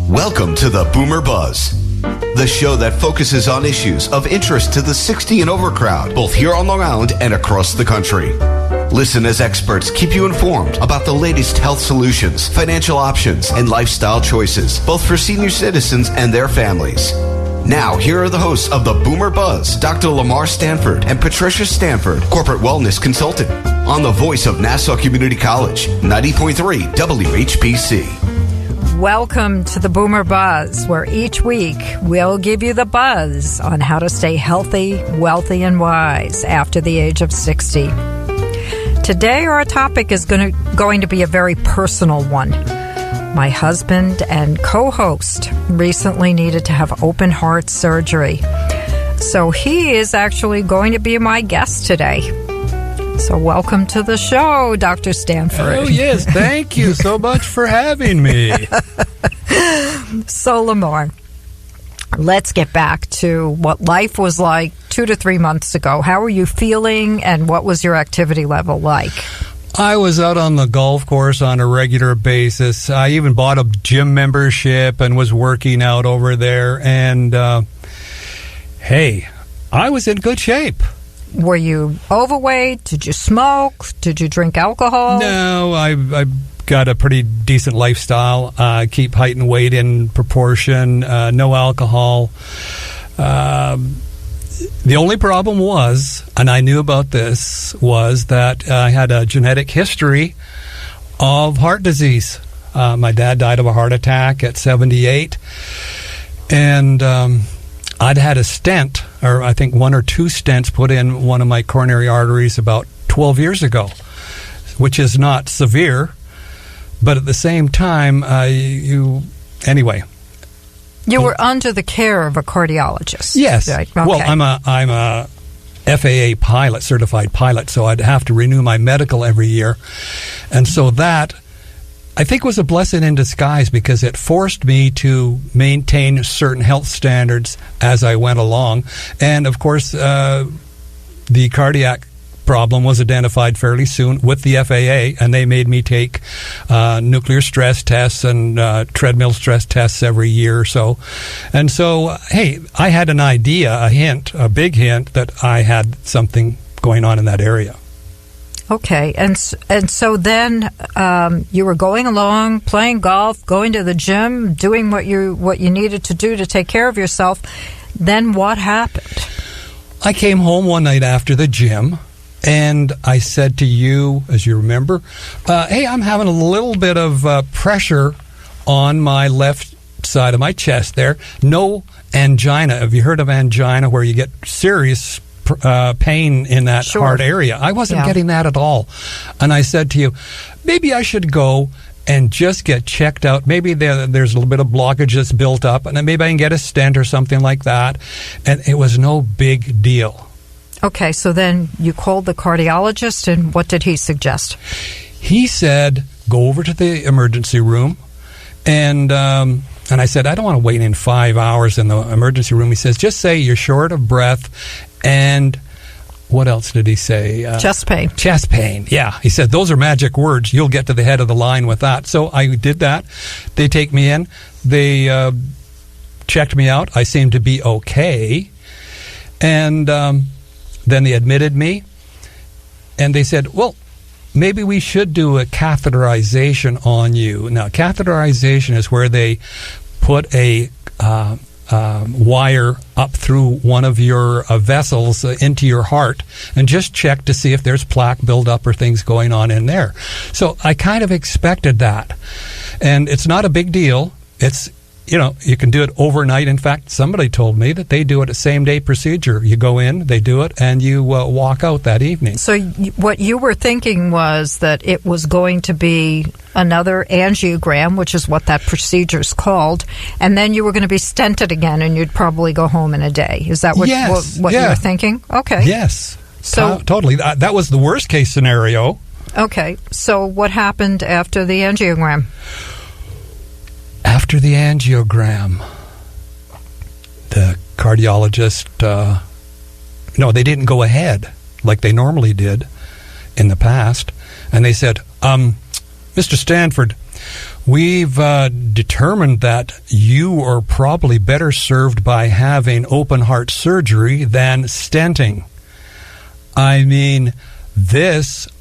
Welcome to the Boomer Buzz, the show that focuses on issues of interest to the 60 and over crowd, both here on Long Island and across the country. Listen as experts keep you informed about the latest health solutions, financial options, and lifestyle choices, both for senior citizens and their families. Now, here are the hosts of the Boomer Buzz, Dr. Lamarr Stanford and Patricia Stanford, corporate wellness consultant, on the voice of Nassau Community College, 90.3 WHPC. Welcome to the Boomer Buzz, where each week we'll give you the buzz on how to stay healthy, wealthy, and wise after the age of 60. Today, our topic is going to be a very personal one. My husband and co-host recently needed to have open heart surgery, so he is actually going to be my guest today. So welcome to the show, Dr. Stanford. Oh, yes. Thank you so much for having me. So, Lamarr, let's get back to what life was like 2 to 3 months ago. How were you feeling, and what was your activity level like? I was out on the golf course on a regular basis. I even bought a gym membership and was working out over there. And, hey, I was in good shape. Were you overweight? Did you smoke? Did you drink alcohol? No, I got a pretty decent lifestyle. Keep height and weight in proportion. No alcohol. The only problem was, and I knew about this, was that I had a genetic history of heart disease. My dad died of a heart attack at 78. And I'd had a stent, or I think 1 or 2 stents put in one of my coronary arteries about 12 years ago, which is not severe, but at the same time, anyway. You were under the care of a cardiologist. Yes. Right? Okay. Well, I'm a FAA pilot, certified pilot, so I'd have to renew my medical every year. And so that, I think, was a blessing in disguise, because it forced me to maintain certain health standards as I went along. And, of course, the cardiac problem was identified fairly soon with the FAA, and they made me take nuclear stress tests and treadmill stress tests every year or so. And so, hey, I had an idea, a big hint, that I had something going on in that area. Okay, and so then you were going along, playing golf, going to the gym, doing what you needed to do to take care of yourself. Then what happened? I came home one night after the gym, and I said to you, as you remember, hey, I'm having a little bit of pressure on my left side of my chest there. No angina. Have you heard of angina, where you get serious pain in that heart area? I wasn't getting that at all. And I said to you, maybe I should go and just get checked out. Maybe there's a little bit of blockage that's built up, and then maybe I can get a stent or something like that. And it was no big deal. Okay, so then you called the cardiologist, and what did he suggest? He said, go over to the emergency room. And I said, I don't want to wait in 5 hours in the emergency room. He says, just say you're short of breath. And what else did he say? Chest pain. Chest pain, yeah. He said, those are magic words. You'll get to the head of the line with that. So I did that. They take me in. They checked me out. I seemed to be okay. And then they admitted me. And they said, well, maybe we should do a catheterization on you. Now, catheterization is where they put a wire up through one of your vessels into your heart and just check to see if there's plaque buildup or things going on in there. So I kind of expected that. And it's not a big deal. It's, you can do it overnight. In fact, somebody told me that they do it a same-day procedure. You go in, they do it, and you walk out that evening. So what you were thinking was that it was going to be another angiogram, which is what that procedure is called, and then you were going to be stented again, and you'd probably go home in a day. Is that what you were thinking? Okay. Yes. So totally. That was the worst-case scenario. Okay. So what happened after the angiogram? After the angiogram, the cardiologist, they didn't go ahead like they normally did in the past. And they said, Mr. Stanford, We've determined that you are probably better served by having open heart surgery than stenting. I mean,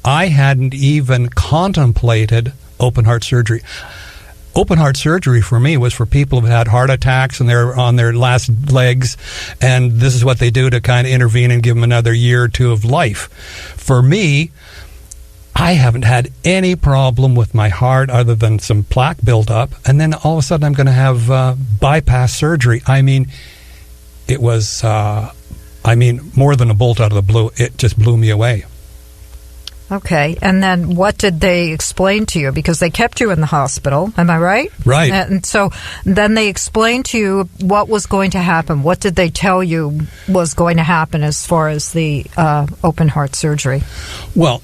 I hadn't even contemplated open heart surgery. Open heart surgery for me was for people who had heart attacks and they're on their last legs, and this is what they do to kind of intervene and give them another year or two of life. For me, I haven't had any problem with my heart other than some plaque buildup, and then all of a sudden I'm going to have bypass surgery. I mean, it was, more than a bolt out of the blue. It just blew me away. Okay, and then what did they explain to you? Because they kept you in the hospital, am I right? Right. And so then they explained to you what was going to happen. What did they tell you was going to happen as far as the open heart surgery? Well,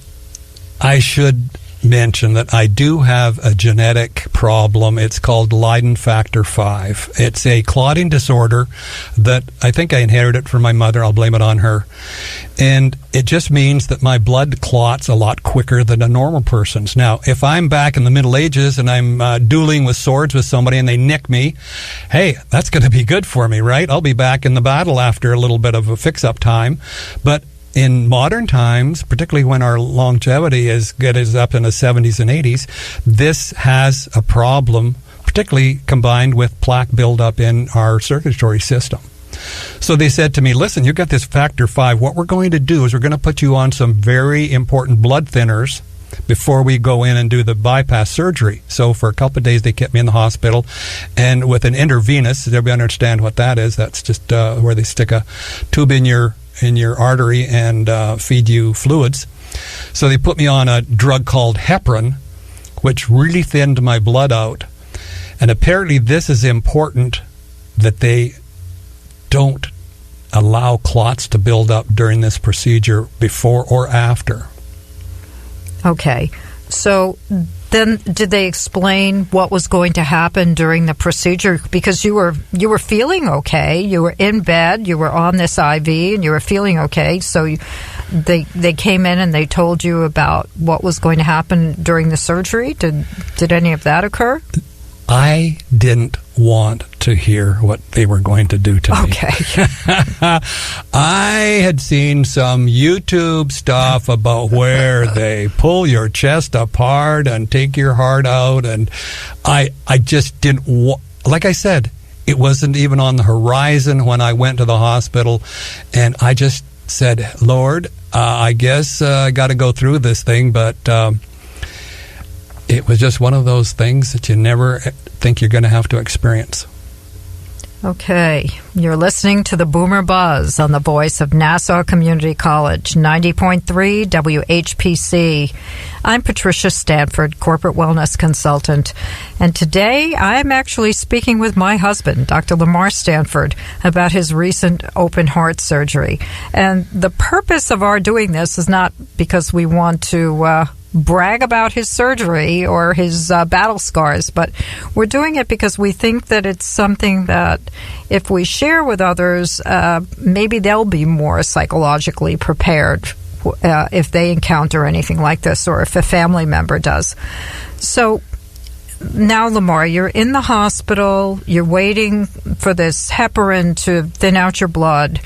I should mention that I do have a genetic problem. It's called Leiden factor 5. It's a clotting disorder that I think I inherited from my mother. I'll blame it on her. And it just means that my blood clots a lot quicker than a normal person's. Now, if I'm back in the Middle Ages and I'm dueling with swords with somebody and they nick me, hey, that's going to be good for me, right? I'll be back in the battle after a little bit of a fix-up time. But in modern times, particularly when our longevity is up in the 70s and 80s, this has a problem, particularly combined with plaque buildup in our circulatory system. So they said to me, listen, you've got this factor 5. What we're going to do is we're going to put you on some very important blood thinners before we go in and do the bypass surgery. So for a couple of days, they kept me in the hospital. And with an intravenous, does everybody understand what that is? That's just where they stick a tube in your artery and feed you fluids. So they put me on a drug called heparin, which really thinned my blood out. And apparently this is important, that they don't allow clots to build up during this procedure before or after. Okay. So then did they explain what was going to happen during the procedure? Because you were feeling okay. You were in bed. You were on this IV, and you were feeling okay. So they came in and they told you about what was going to happen during the surgery. Did any of that occur? I didn't want to hear what they were going to do to me. Okay. I had seen some YouTube stuff about where they pull your chest apart and take your heart out, and I just didn't like I said, it wasn't even on the horizon when I went to the hospital, and I just said, Lord, I guess I got to go through this thing, but it was just one of those things that you never think you're going to have to experience. Okay, you're listening to the Boomer Buzz on the voice of Nassau Community College, 90.3 WHPC. I'm Patricia Stanford, corporate wellness consultant, and today I'm actually speaking with my husband, Dr. Lamarr Stanford, about his recent open heart surgery. And the purpose of our doing this is not because we want to brag about his surgery or his battle scars, but we're doing it because we think that it's something that if we share with others, maybe they'll be more psychologically prepared if they encounter anything like this, or if a family member does. So now, Lamarr, you're in the hospital, you're waiting for this heparin to thin out your blood,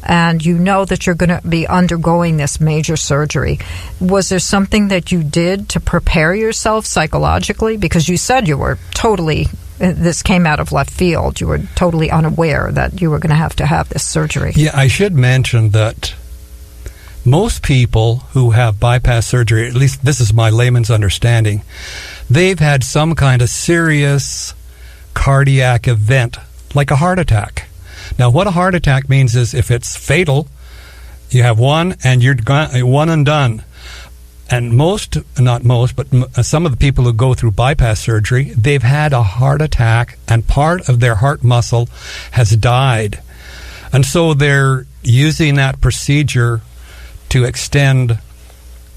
and you know that you're going to be undergoing this major surgery. Was there something that you did to prepare yourself psychologically? Because you said you were totally, this came out of left field, you were totally unaware that you were going to have this surgery. Yeah, I should mention that most people who have bypass surgery, at least this is my layman's understanding, they've had some kind of serious cardiac event, like a heart attack. Now, what a heart attack means is if it's fatal, you have one and you're one and done. And not most, but some of the people who go through bypass surgery, they've had a heart attack and part of their heart muscle has died. And so they're using that procedure to extend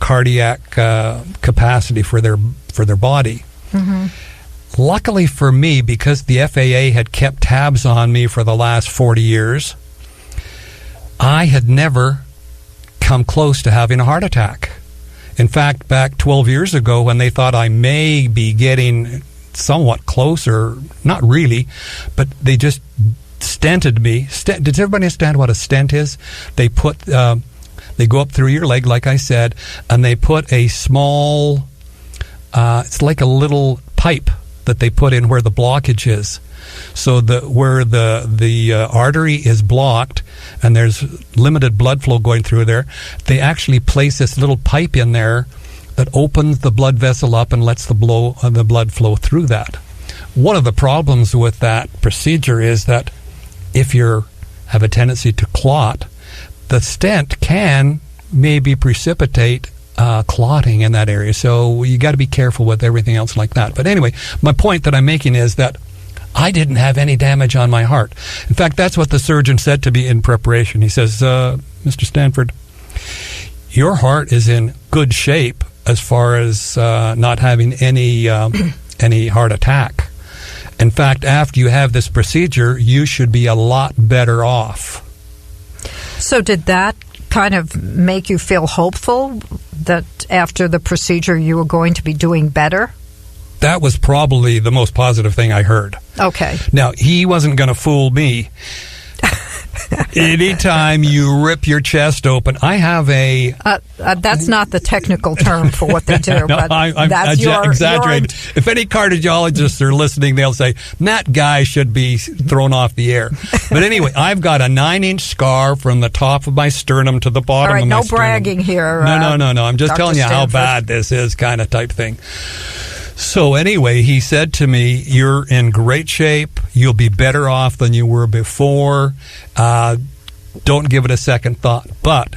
cardiac capacity for their body. Mm-hmm. Luckily for me, because the FAA had kept tabs on me for the last 40 years, I had never come close to having a heart attack. In fact, back 12 years ago, when they thought I may be getting somewhat closer, not really, but they just stented me. Does everybody understand what a stent is? They put, they go up through your leg, like I said, and they put a small, it's like a little pipe that they put in where the blockage is. So where the artery is blocked and there's limited blood flow going through there, they actually place this little pipe in there that opens the blood vessel up and lets the blood flow through that. One of the problems with that procedure is that if you have a tendency to clot, the stent can maybe precipitate clotting in that area. So you got to be careful with everything else like that. But anyway, my point that I'm making is that I didn't have any damage on my heart. In fact, that's what the surgeon said to me in preparation. He says, Mr. Stanford, your heart is in good shape as far as not having any heart attack. In fact, after you have this procedure, you should be a lot better off. So did that kind of make you feel hopeful that after the procedure you were going to be doing better? That was probably the most positive thing I heard. Okay. Now, he wasn't going to fool me. Anytime you rip your chest open, I have a... that's not the technical term for what they do. No, but I'm that's exaggerating. If any cardiologists are listening, they'll say, that guy should be thrown off the air. But anyway, I've got a 9-inch scar from the top of my sternum to the bottom of my no sternum. bragging here. No. I'm just Dr. telling you Stanford. how bad this is, kind of type thing. So anyway, he said to me, you're in great shape. You'll be better off than you were before. Don't give it a second thought. But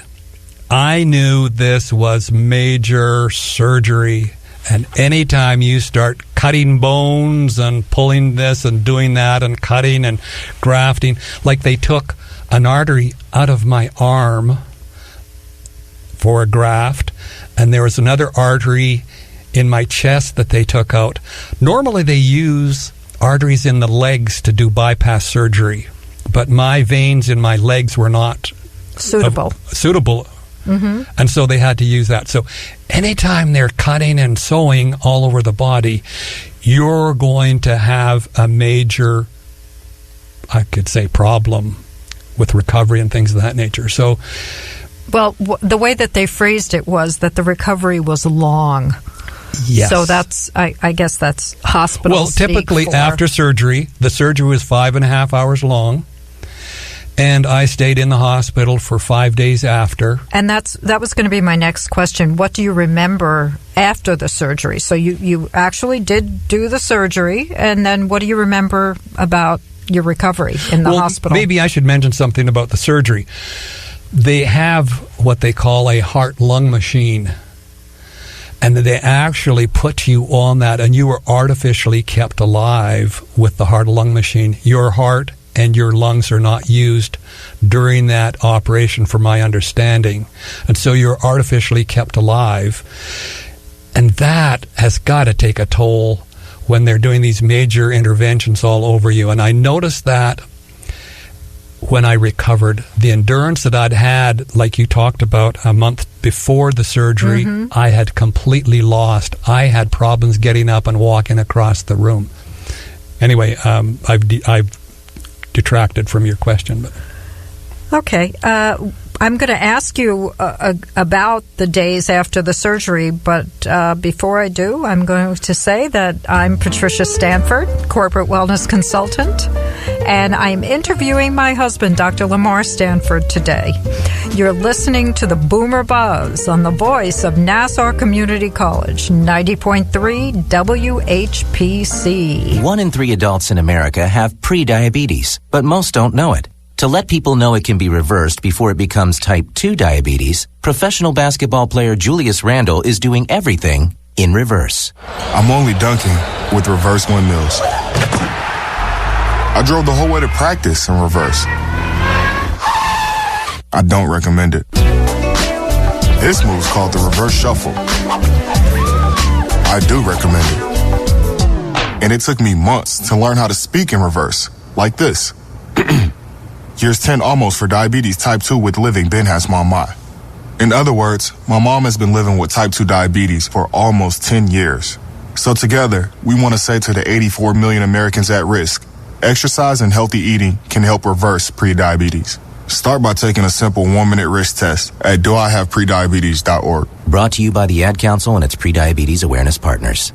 I knew this was major surgery. And anytime you start cutting bones and pulling this and doing that and cutting and grafting, like they took an artery out of my arm for a graft, and there was another artery in my chest that they took out. Normally they use arteries in the legs to do bypass surgery, but my veins in my legs were not suitable. Mm-hmm. And so they had to use that. So anytime they're cutting and sewing all over the body, you're going to have a major, I could say, problem with recovery and things of that nature. So, well, the way that they phrased it was that the recovery was long. Yes. So that's, I guess that's hospital Well, typically speak for... after surgery, the surgery was 5.5 hours long, and I stayed in the hospital for 5 days after. And that was going to be my next question. What do you remember after the surgery? So you actually did do the surgery, and then what do you remember about your recovery in the hospital? Maybe I should mention something about the surgery. They have what they call a heart-lung machine. And they actually put you on that, and you were artificially kept alive with the heart-lung machine. Your heart and your lungs are not used during that operation, from my understanding. And so you're artificially kept alive. And that has got to take a toll when they're doing these major interventions all over you. And I noticed that when I recovered, the endurance that I'd had, like you talked about, a month before the surgery, mm-hmm. I had completely lost. I had problems getting up and walking across the room. Anyway, I've detracted from your question. But. Okay. I'm going to ask you about the days after the surgery, but before I do, I'm going to say that I'm Patricia Stanford, corporate wellness consultant, and I'm interviewing my husband, Dr. Lamarr Stanford, today. You're listening to the Boomer Buzz on the voice of Nassau Community College, 90.3 WHPC. 1 in 3 adults in America have prediabetes, but most don't know it. To let people know it can be reversed before it becomes type 2 diabetes, professional basketball player Julius Randle is doing everything in reverse. I'm only dunking with reverse windmills. I drove the whole way to practice in reverse. I don't recommend it. This move's called the reverse shuffle. I do recommend it. And it took me months to learn how to speak in reverse, like this. Years 10 almost for diabetes type 2 with living Ben has mama. In other words, my mom has been living with type 2 diabetes for almost 10 years. So together, we want to say to the 84 million Americans at risk, exercise and healthy eating can help reverse prediabetes. Start by taking a simple 1-minute risk test at doihaveprediabetes.org. Brought to you by the Ad Council and its Prediabetes Awareness Partners.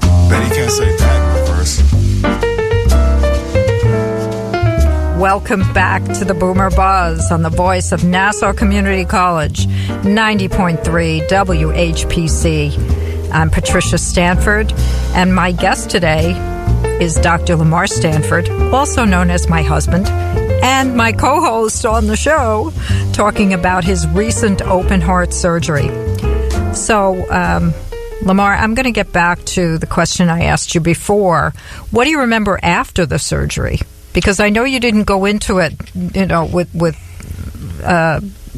Bet he can't say that in reverse. Welcome back to the Boomer Buzz on the voice of Nassau Community College, 90.3 WHPC. I'm Patricia Stanford, and my guest today is Dr. Lamarr Stanford, also known as my husband, and my co-host on the show, talking about his recent open heart surgery. So, Lamarr, I'm going to get back to the question I asked you before. What do you remember after the surgery? Because I know you didn't go into it, you know,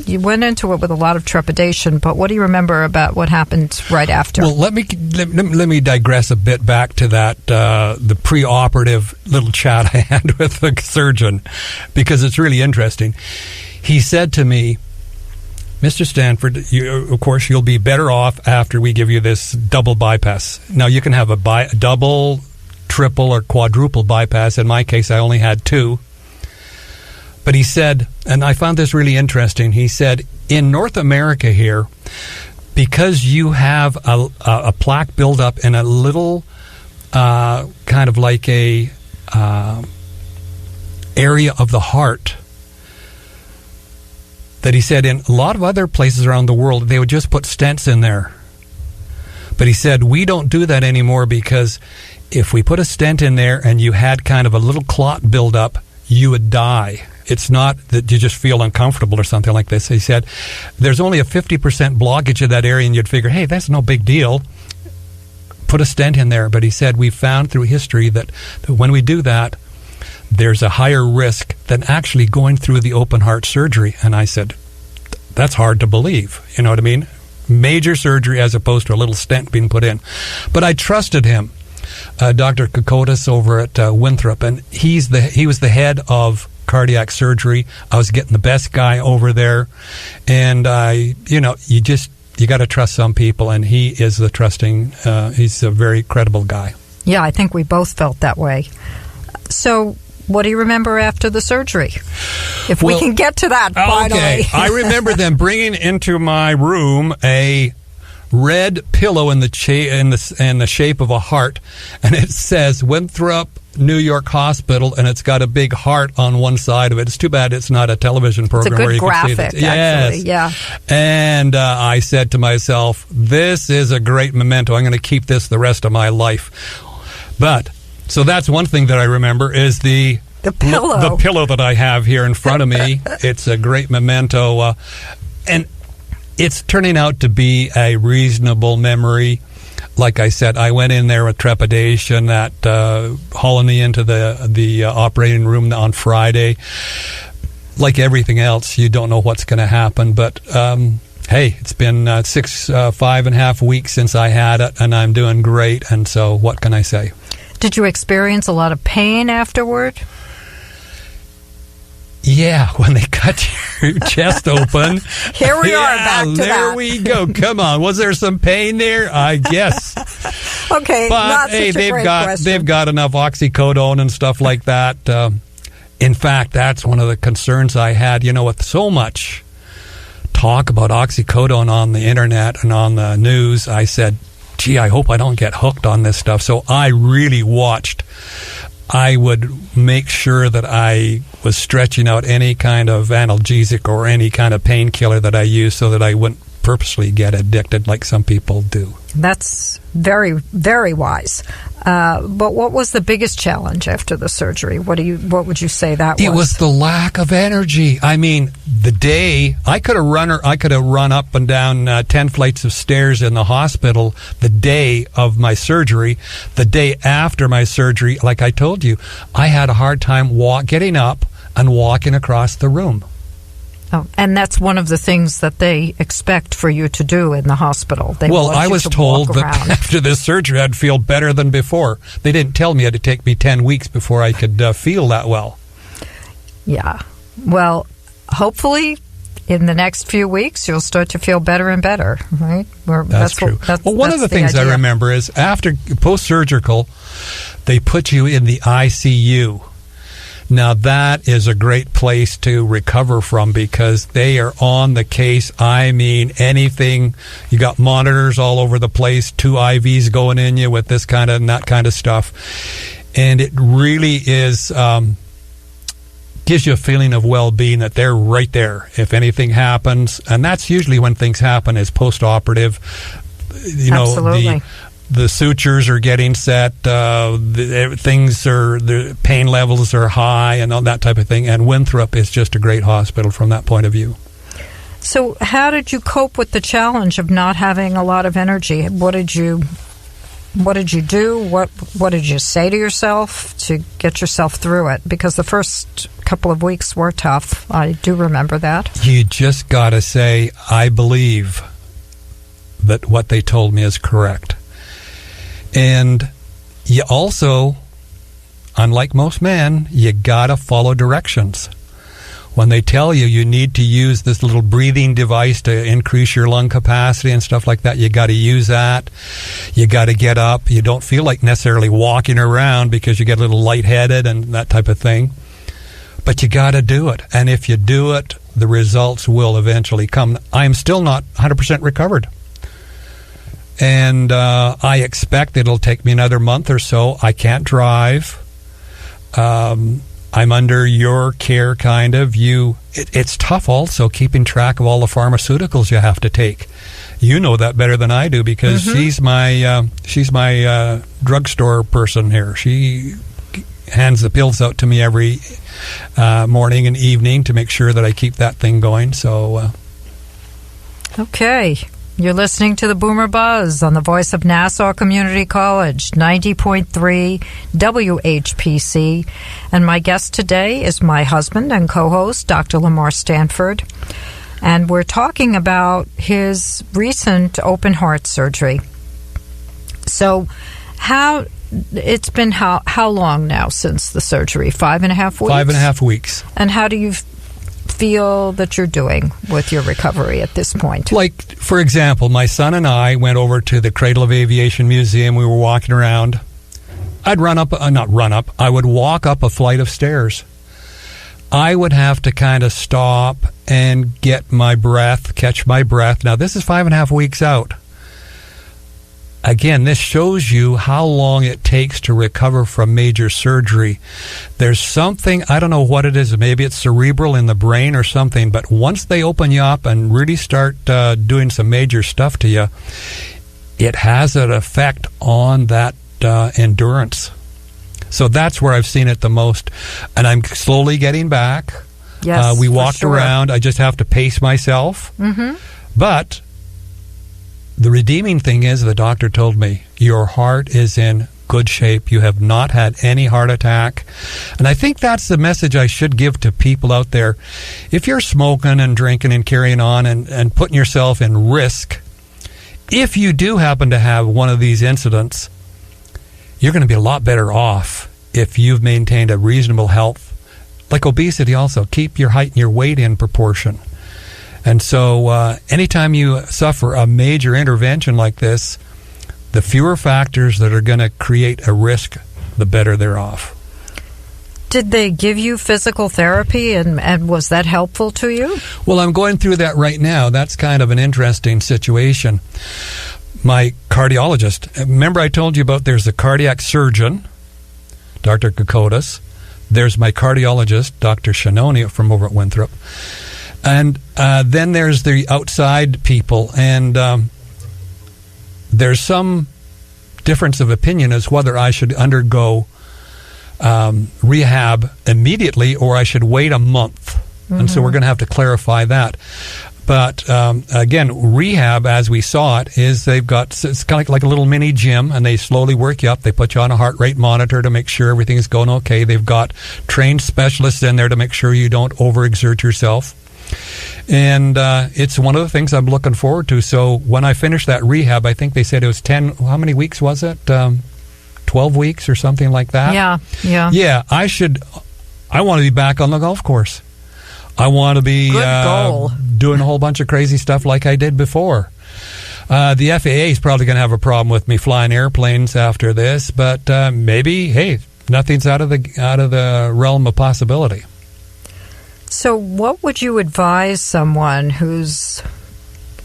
you went into it with a lot of trepidation. But what do you remember about what happened right after? Well, let me digress a bit back to that the preoperative little chat I had with the surgeon, because it's really interesting. He said to me, Mr. Stanford, of course, you'll be better off after we give you this double bypass. Now, you can have a double, triple, or quadruple bypass. In my case, I only had 2. But he said, and I found this really interesting, he said, in North America here, because you have a plaque buildup in a little kind of like a area of the heart, that he said in a lot of other places around the world, they would just put stents in there. But he said, we don't do that anymore, because if we put a stent in there and you had kind of a little clot build up, you would die. It's not that you just feel uncomfortable or something like this. He said, there's only a 50% blockage of that area, and you'd figure, hey, that's no big deal. Put a stent in there. But he said, we found through history that when we do that, there's a higher risk than actually going through the open heart surgery. And I said, that's hard to believe. You know what I mean? Major surgery as opposed to a little stent being put in. But I trusted him. Dr. Kokotis over at Winthrop, and he was the head of cardiac surgery. I was getting the best guy over there, and you got to trust some people, and he is the trusting. He's a very credible guy. Yeah, I think we both felt that way. So, what do you remember after the surgery? If we can get to that, finally. Okay, I remember them bringing into my room a red pillow in the shape of a heart, and it says Winthrop New York Hospital, and it's got a big heart on one side of it. It's too bad it's not a television program it's a good where you graphic, can see that. actually. Yeah. And I said to myself, this is a great memento. I'm going to keep this the rest of my life. But so that's one thing that I remember is the pillow. The pillow that I have here in front of me. It's a great memento, and it's turning out to be a reasonable memory. Like I said, I went in there with trepidation at hauling me into the operating room on Friday. Like everything else, you don't know what's going to happen. But hey, it's been 5.5 weeks since I had it, and I'm doing great. And so, what can I say? Did you experience a lot of pain afterward? Yeah, when they cut your chest open. Here we are, back to there that. we go. Come on. Was there some pain there? I guess. Okay, but not hey, such a great question. They've got enough oxycodone and stuff like that. In fact, that's one of the concerns I had. You know, with so much talk about oxycodone on the internet and on the news, I said, gee, I hope I don't get hooked on this stuff. So I really watched. I would make sure that I was stretching out any kind of analgesic or any kind of painkiller that I use so that I wouldn't purposely get addicted like some people do. That's very, very wise. But what was the biggest challenge after the surgery? What would you say that was? It was the lack of energy. I mean, the day I could have run up and down 10 flights of stairs in the hospital the day of my surgery. The day after my surgery, like I told you, I had a hard time getting up and walking across the room. Oh, and that's one of the things that they expect for you to do in the hospital. I was told that after this surgery I'd feel better than before. They didn't tell me it would take me 10 weeks before I could feel that well. Yeah. Well, hopefully in the next few weeks, you'll start to feel better and better, right? That's true. One of the things I remember is after post-surgical, they put you in the ICU. Now, that is a great place to recover from because they are on the case. I mean, anything. You got monitors all over the place, 2 IVs going in you with this kind of and that kind of stuff. And it really is gives you a feeling of well-being that they're right there if anything happens. And that's usually when things happen is post-operative. You know, absolutely. The sutures are getting set, the pain levels are high and all that type of thing. And Winthrop is just a great hospital from that point of view. So how did you cope with the challenge of not having a lot of energy? What did you do? What did you say to yourself to get yourself through it? Because the first couple of weeks were tough. I do remember that. You just got to say, I believe that what they told me is correct. And you also, unlike most men, you got to follow directions. When they tell you you need to use this little breathing device to increase your lung capacity and stuff like that, you got to use that. You got to get up. You don't feel like necessarily walking around because you get a little lightheaded and that type of thing. But you got to do it. And if you do it, the results will eventually come. I'm still not 100% recovered. And I expect it'll take me another month or so. I can't drive. I'm under your care, kind of. It's tough also keeping track of all the pharmaceuticals you have to take. You know that better than I do because she's my drugstore person here. She hands the pills out to me every morning and evening to make sure that I keep that thing going. So, okay. You're listening to the Boomer Buzz on the voice of Nassau Community College, 90.3 WHPC. And my guest today is my husband and co-host, Dr. Lamarr Stanford. And we're talking about his recent open heart surgery. So it's been how long now since the surgery? 5.5 weeks? 5.5 weeks. And how do you feel that you're doing with your recovery at this point? Like, for example, my son and I went over to the Cradle of Aviation Museum. We were walking around. I'd I would walk up a flight of stairs. I would have to kind of stop and catch my breath. Now, this is 5.5 weeks out. Again, this shows you how long it takes to recover from major surgery. There's something, I don't know what it is, maybe it's cerebral in the brain or something, but once they open you up and really start doing some major stuff to you, it has an effect on that endurance. So that's where I've seen it the most. And I'm slowly getting back. Yes, we walked around. I just have to pace myself. Mm-hmm. But the redeeming thing is, the doctor told me, your heart is in good shape. You have not had any heart attack. And I think that's the message I should give to people out there. If you're smoking and drinking and carrying on and putting yourself in risk, if you do happen to have one of these incidents, you're going to be a lot better off if you've maintained a reasonable health. Like obesity also, keep your height and your weight in proportion. And so anytime you suffer a major intervention like this, the fewer factors that are going to create a risk, the better they're off. Did they give you physical therapy, and was that helpful to you? Well, I'm going through that right now. That's kind of an interesting situation. My cardiologist, remember I told you about there's a cardiac surgeon, Dr. Kokotis. There's my cardiologist, Dr. Shannoni from over at Winthrop. And then there's the outside people, and there's some difference of opinion as whether I should undergo rehab immedately or I should wait a month. Mm-hmm. And so we're going to have to clarify that. But again, rehab, as we saw it, is it's kind of like a little mini gym, and they slowly work you up. They put you on a heart rate monitor to make sure everything's going okay. They've got trained specialists in there to make sure you don't overexert yourself. And it's one of the things I'm looking forward to. So when I finish that rehab, I think they said it was 10, how many weeks was it? 12 weeks or something like that? Yeah. Yeah, I want to be back on the golf course. I want to be Good goal. Doing a whole bunch of crazy stuff like I did before. The FAA is probably going to have a problem with me flying airplanes after this, but maybe, hey, nothing's out of the realm of possibility. So what would you advise someone who's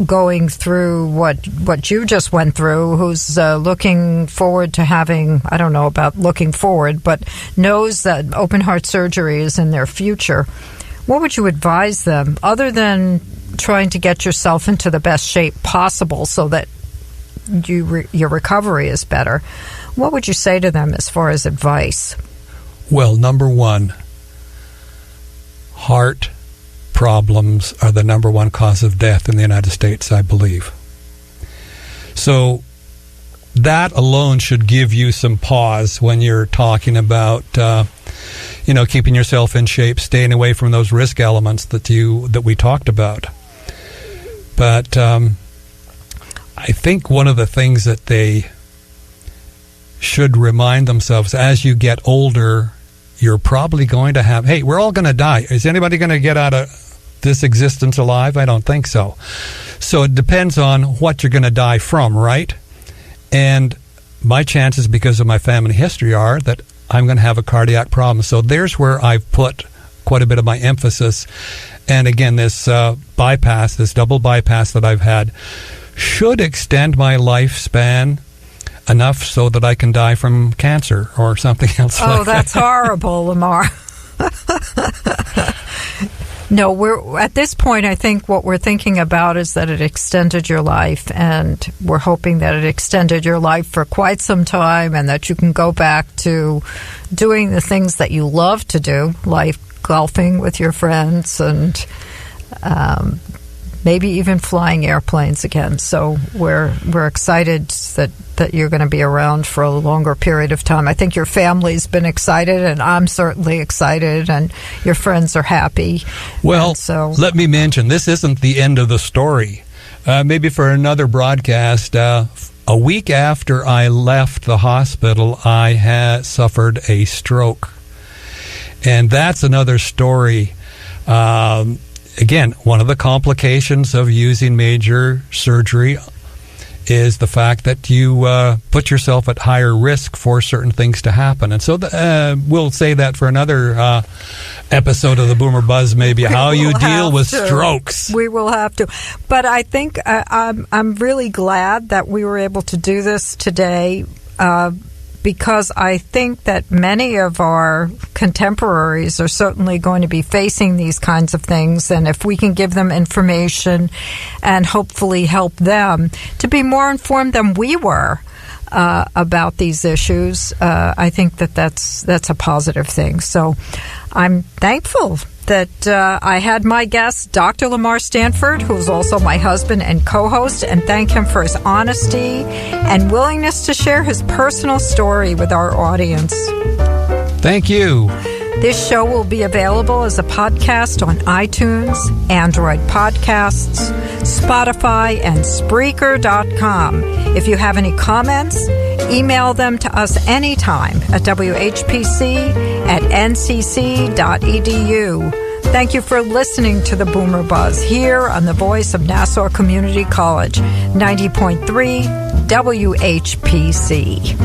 going through what you just went through, who's looking forward to having, I don't know about looking forward, but knows that open heart surgery is in their future? What would you advise them, other than trying to get yourself into the best shape possible so that your recovery is better? What would you say to them as far as advice? Well, number one, heart problems are the number one cause of death in the United States, I believe. So that alone should give you some pause when you're talking about keeping yourself in shape, staying away from those risk elements that we talked about. But I think one of the things that they should remind themselves, as you get older, you're probably going to have, hey, we're all going to die. Is anybody going to get out of this existence alive? I don't think so. So it depends on what you're going to die from, right? And my chances, because of my family history, are that I'm going to have a cardiac problem. So there's where I've put quite a bit of my emphasis. And again, this bypass, this double bypass that I've had, should extend my lifespan enough so that I can die from cancer or something else like that. Oh, that's horrible, Lamarr. No, we're at this point, I think what we're thinking about is that it extended your life, and we're hoping that it extended your life for quite some time and that you can go back to doing the things that you love to do, like golfing with your friends and maybe even flying airplanes again. So we're excited that you're going to be around for a longer period of time. I think your family's been excited, and I'm certainly excited, and your friends are happy. Well, so let me mention, this isn't the end of the story. Maybe for another broadcast, a week after I left the hospital, I had suffered a stroke. And that's another story. Again, one of the complications of using major surgery is the fact that you put yourself at higher risk for certain things to happen. And so we'll say that for another episode of the Boomer Buzz, maybe, how you deal with strokes. We will have to. But I think I'm really glad that we were able to do this today, because I think that many of our contemporaries are certainly going to be facing these kinds of things, and if we can give them information and hopefully help them to be more informed than we were about these issues, I think that's a positive thing. So I'm thankful that I had my guest, Dr. Lamarr Stanford, who is also my husband and co-host, and thank him for his honesty and willingness to share his personal story with our audience. Thank you. This show will be available as a podcast on iTunes, Android Podcasts, Spotify, and Spreaker.com. If you have any comments, email them to us anytime at WHPC@ncc.edu. Thank you for listening to the Boomer Buzz here on the voice of Nassau Community College, 90.3 WHPC.